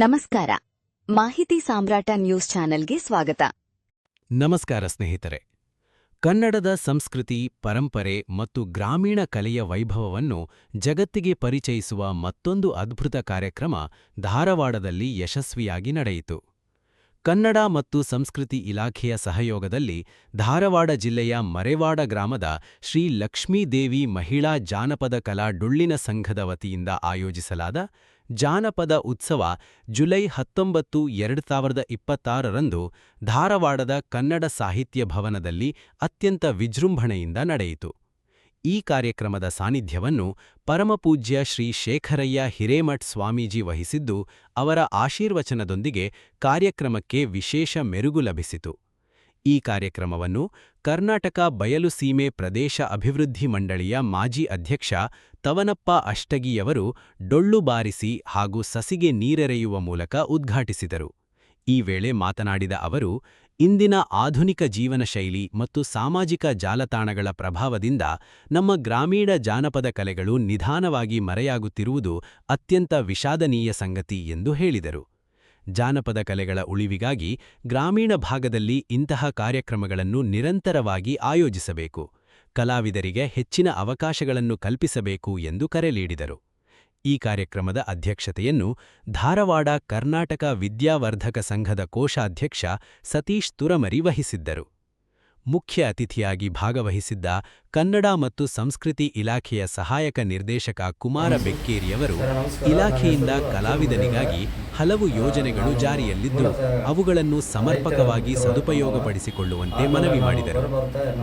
ನಮಸ್ಕಾರ. ಮಾಹಿತಿ ಸಾಮ್ರಾಟ ನ್ಯೂಸ್ ಚಾನೆಲ್ಗೆ ಸ್ವಾಗತ. ನಮಸ್ಕಾರ ಸ್ನೇಹಿತರೆ. ಕನ್ನಡದ ಸಂಸ್ಕೃತಿ, ಪರಂಪರೆ ಮತ್ತು ಗ್ರಾಮೀಣ ಕಲೆಯ ವೈಭವವನ್ನು ಜಗತ್ತಿಗೆ ಪರಿಚಯಿಸುವ ಮತ್ತೊಂದು ಅದ್ಭುತ ಕಾರ್ಯಕ್ರಮ ಧಾರವಾಡದಲ್ಲಿ ಯಶಸ್ವಿಯಾಗಿ ನಡೆಯಿತು. ಕನ್ನಡ ಮತ್ತು ಸಂಸ್ಕೃತಿ ಇಲಾಖೆಯ ಸಹಯೋಗದಲ್ಲಿ ಧಾರವಾಡ ಜಿಲ್ಲೆಯ ಮರೆವಾಡ ಗ್ರಾಮದ ಶ್ರೀ ಲಕ್ಷ್ಮೀದೇವಿ ಮಹಿಳಾ ಜಾನಪದ ಕಲಾ ಡೊಳ್ಳಿನ ಸಂಘದ ವತಿಯಿಂದ ಆಯೋಜಿಸಲಾದ ಜಾನಪದ ಉತ್ಸವ ಜುಲೈ 19, 2026ರಂದು ಧಾರವಾಡದ ಕನ್ನಡ ಸಾಹಿತ್ಯ ಭವನದಲ್ಲಿ ಅತ್ಯಂತ ವಿಜೃಂಭಣೆಯಿಂದ ನಡೆಯಿತು. ಈ ಕಾರ್ಯಕ್ರಮದ ಸಾನ್ನಿಧ್ಯವನ್ನು ಪರಮಪೂಜ್ಯ ಶ್ರೀ ಶೇಖರಯ್ಯ ಹಿರೇಮಠ್ ಸ್ವಾಮೀಜಿ ವಹಿಸಿದ್ದು, ಅವರ ಆಶೀರ್ವಚನದೊಂದಿಗೆ ಕಾರ್ಯಕ್ರಮಕ್ಕೆ ವಿಶೇಷ ಮೆರುಗು ಲಭಿಸಿತು. ಈ ಕಾರ್ಯಕ್ರಮವನ್ನು ಕರ್ನಾಟಕ ಬಯಲು ಸೀಮೆ ಪ್ರದೇಶ ಅಭಿವೃದ್ಧಿ ಮಂಡಳಿಯ ಮಾಜಿ ಅಧ್ಯಕ್ಷ ತವನಪ್ಪ ಅಷ್ಟಗಿಯವರು ಡೊಳ್ಳು ಬಾರಿಸಿ ಹಾಗೂ ಸಸಿಗೆ ನೀರೆರೆಯುವ ಮೂಲಕ ಉದ್ಘಾಟಿಸಿದರು. ಈ ವೇಳೆ ಮಾತನಾಡಿದ ಅವರು, ಇಂದಿನ ಆಧುನಿಕ ಜೀವನ ಶೈಲಿ ಮತ್ತು ಸಾಮಾಜಿಕ ಜಾಲತಾಣಗಳ ಪ್ರಭಾವದಿಂದ ನಮ್ಮ ಗ್ರಾಮೀಣ ಜಾನಪದ ಕಲೆಗಳು ನಿಧಾನವಾಗಿ ಮರೆಯಾಗುತ್ತಿರುವುದು ಅತ್ಯಂತ ವಿಷಾದನೀಯ ಸಂಗತಿ ಎಂದು ಹೇಳಿದರು. ಜಾನಪದ ಕಲೆಗಳ ಉಳಿವಿಗಾಗಿ ಗ್ರಾಮೀಣ ಭಾಗದಲ್ಲಿ ಇಂತಹ ಕಾರ್ಯಕ್ರಮಗಳನ್ನು ನಿರಂತರವಾಗಿ ಆಯೋಜಿಸಬೇಕು, ಕಲಾವಿದರಿಗೆ ಹೆಚ್ಚಿನ ಅವಕಾಶಗಳನ್ನು ಕಲ್ಪಿಸಬೇಕು ಎಂದು ಕರೆ ನೀಡಿದರು. ಈ ಕಾರ್ಯಕ್ರಮದ ಅಧ್ಯಕ್ಷತೆಯನ್ನು ಧಾರವಾಡ ಕರ್ನಾಟಕ ವಿದ್ಯಾವರ್ಧಕ ಸಂಘದ ಕೋಶಾಧ್ಯಕ್ಷ ಸತೀಶ್ ತುರಮರಿ ವಹಿಸಿದ್ದರು. ಮುಖ್ಯ ಅತಿಥಿಯಾಗಿ ಭಾಗವಹಿಸಿದ್ದ ಕನ್ನಡ ಮತ್ತು ಸಂಸ್ಕೃತಿ ಇಲಾಖೆಯ ಸಹಾಯಕ ನಿರ್ದೇಶಕ ಕುಮಾರ ಬೆಕ್ಕೇರಿಯವರು, ಇಲಾಖೆಯಿಂದ ಕಲಾವಿದನಿಗಾಗಿ ಹಲವು ಯೋಜನೆಗಳು ಜಾರಿಯಲ್ಲಿದ್ದು ಅವುಗಳನ್ನು ಸಮರ್ಪಕವಾಗಿ ಸದುಪಯೋಗಪಡಿಸಿಕೊಳ್ಳುವಂತೆ ಮನವಿ ಮಾಡಿದರು.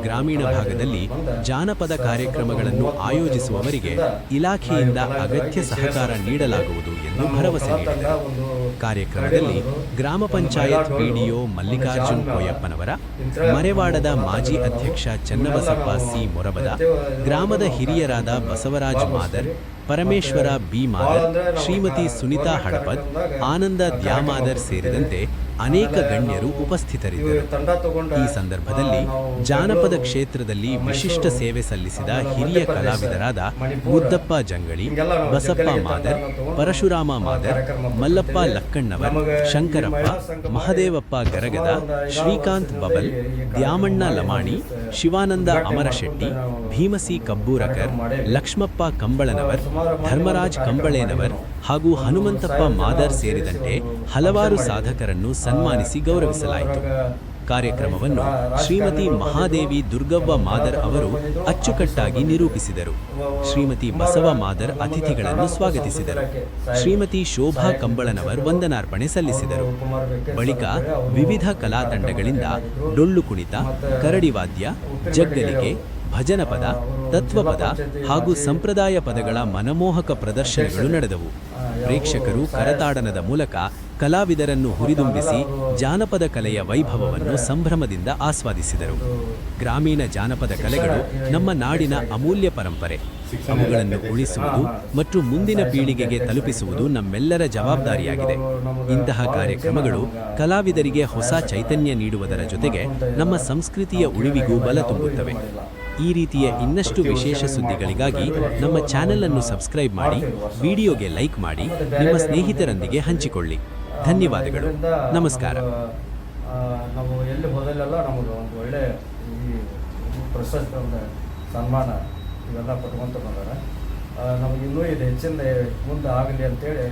ಗ್ರಾಮೀಣ ಭಾಗದಲ್ಲಿ ಜಾನಪದ ಕಾರ್ಯಕ್ರಮಗಳನ್ನು ಆಯೋಜಿಸುವವರಿಗೆ ಇಲಾಖೆಯಿಂದ ಅಗತ್ಯ ಸಹಕಾರ ನೀಡಲಾಗುವುದು ಎಂದು ಭರವಸೆ ನೀಡಿದರು. ಕಾರ್ಯಕ್ರಮದಲ್ಲಿ ಗ್ರಾಮ ಪಂಚಾಯತ್ ಪಿಡಿಒ ಮಲ್ಲಿಕಾರ್ಜುನ್ ಕೋಯಪ್ಪನವರ, ಮರೆವಾಡದ ಮಾಜಿ ಅಧ್ಯಕ್ಷ ಚನ್ನಬಸಪ್ಪ ಸಿ ಮೊರಬದ, ಗ್ರಾಮದ ಹಿರಿಯರಾದ ಬಸವರಾಜ್ ಮಾದರ್, ಪರಮೇಶ್ವರ ಬಿ ಮಾದರ್, ಶ್ರೀಮತಿ ಸುನಿತಾ ಹಡಪದ್, ಆನಂದ ದ್ಯಾಮಾದರ್ ಸೇರಿದಂತೆ ಅನೇಕ ಗಣ್ಯರು ಉಪಸ್ಥಿತರಿದ್ದರು. ಈ ಸಂದರ್ಭದಲ್ಲಿ ಜಾನಪದ ಕ್ಷೇತ್ರದಲ್ಲಿ ವಿಶಿಷ್ಟ ಸೇವೆ ಸಲ್ಲಿಸಿದ ಹಿರಿಯ ಕಲಾವಿದರಾದ ಮುದ್ದಪ್ಪ ಜಂಗಳಿ, ಬಸಪ್ಪ ಮಾದರ್, ಪರಶುರಾಮ ಮಾದರ್, ಮಲ್ಲಪ್ಪ ಲಕ್ಕಣ್ಣವರ್, ಶಂಕರಪ್ಪ, ಮಹದೇವಪ್ಪ ಗರಗದ, ಶ್ರೀಕಾಂತ್ ಬಬಲ್, ದ್ಯಾಮಣ್ಣ ಲಮಾಣಿ, ಶಿವಾನಂದ ಅಮರಶೆಟ್ಟಿ, ಭೀಮಸಿ ಕಬ್ಬೂರಕರ್, ಲಕ್ಷ್ಮಪ್ಪ ಕಂಬಳನವರ್, ಧರ್ಮರಾಜ್ ಕಂಬಳೇನವರ್ ಹಾಗೂ ಹನುಮಂತಪ್ಪ ಮಾದರ್ ಸೇರಿದಂತೆ ಹಲವಾರು ಸಾಧಕರನ್ನು ಸನ್ಮಾನಿಸಿ ಗೌರವಿಸಲಾಯಿತು. ಕಾರ್ಯಕ್ರಮವನ್ನು ಶ್ರೀಮತಿ ಮಹಾದೇವಿ ದುರ್ಗವ್ವ ಮಾದರ್ ಅವರು ಅಚ್ಚುಕಟ್ಟಾಗಿ ನಿರೂಪಿಸಿದರು. ಶ್ರೀಮತಿ ಬಸವ ಮಾದರ್ ಅತಿಥಿಗಳನ್ನು ಸ್ವಾಗತಿಸಿದರು. ಶ್ರೀಮತಿ ಶೋಭಾ ಕಂಬಳನವರ್ ವಂದನಾರ್ಪಣೆ ಸಲ್ಲಿಸಿದರು. ಬಳಿಕ ವಿವಿಧ ಕಲಾ ತಂಡಗಳಿಂದ ಡೊಳ್ಳು ಕುಣಿತ, ಕರಡಿವಾದ್ಯ, ಜಗ್ಗಲಿಗೆ, ಭಜನಪದ, ತತ್ವಪದ ಹಾಗೂ ಸಂಪ್ರದಾಯ ಪದಗಳ ಮನಮೋಹಕ ಪ್ರದರ್ಶನಗಳು ನಡೆದವು. ಪ್ರೇಕ್ಷಕರು ಕರತಾಡನದ ಮೂಲಕ ಕಲಾವಿದರನ್ನು ಹುರಿದುಂಬಿಸಿ ಜಾನಪದ ಕಲೆಯ ವೈಭವವನ್ನು ಸಂಭ್ರಮದಿಂದ ಆಸ್ವಾದಿಸಿದರು. ಗ್ರಾಮೀಣ ಜಾನಪದ ಕಲೆಗಳು ನಮ್ಮ ನಾಡಿನ ಅಮೂಲ್ಯ ಪರಂಪರೆ. ಅವುಗಳನ್ನು ಉಳಿಸುವುದು ಮತ್ತು ಮುಂದಿನ ಪೀಳಿಗೆಗೆ ತಲುಪಿಸುವುದು ನಮ್ಮೆಲ್ಲರ ಜವಾಬ್ದಾರಿಯಾಗಿದೆ. ಇಂತಹ ಕಾರ್ಯಕ್ರಮಗಳು ಕಲಾವಿದರಿಗೆ ಹೊಸ ಚೈತನ್ಯ ನೀಡುವುದರ ಜೊತೆಗೆ ನಮ್ಮ ಸಂಸ್ಕೃತಿಯ ಉಳಿವಿಗೂ ಬಲ ತುಂಬುತ್ತವೆ. ಈ ರೀತಿಯ ಇನ್ನಷ್ಟು ವಿಶೇಷ ಸುದ್ದಿಗಳಿಗಾಗಿ ನಮ್ಮ ಚಾನೆಲ್ ಅನ್ನು ಸಬ್ಸ್ಕ್ರೈಬ್ ಮಾಡಿ, ವಿಡಿಯೋಗೆ ಲೈಕ್ ಮಾಡಿ, ನಿಮ್ಮ ಸ್ನೇಹಿತರೊಂದಿಗೆ ಹಂಚಿಕೊಳ್ಳಿ. ಧನ್ಯವಾದಗಳು. ನಮಸ್ಕಾರ. ನಾವು ಎಲ್ಲಿ ಹೋದಲ್ಲೆಲ್ಲ ನಮಗೆ ಒಂದು ಒಳ್ಳೆ ಈ ಪ್ರಶಸ್ತಿ, ಒಂದು ಸನ್ಮಾನ ಇವೆಲ್ಲ ಕೊಟ್ಕೊಂತ ಬಂದಾರೆ. ನಮಗೆ ಇನ್ನೂ ಇದು ಹೆಚ್ಚಿನ ಮುಂದೆ ಆಗಲಿ ಅಂತೇಳಿ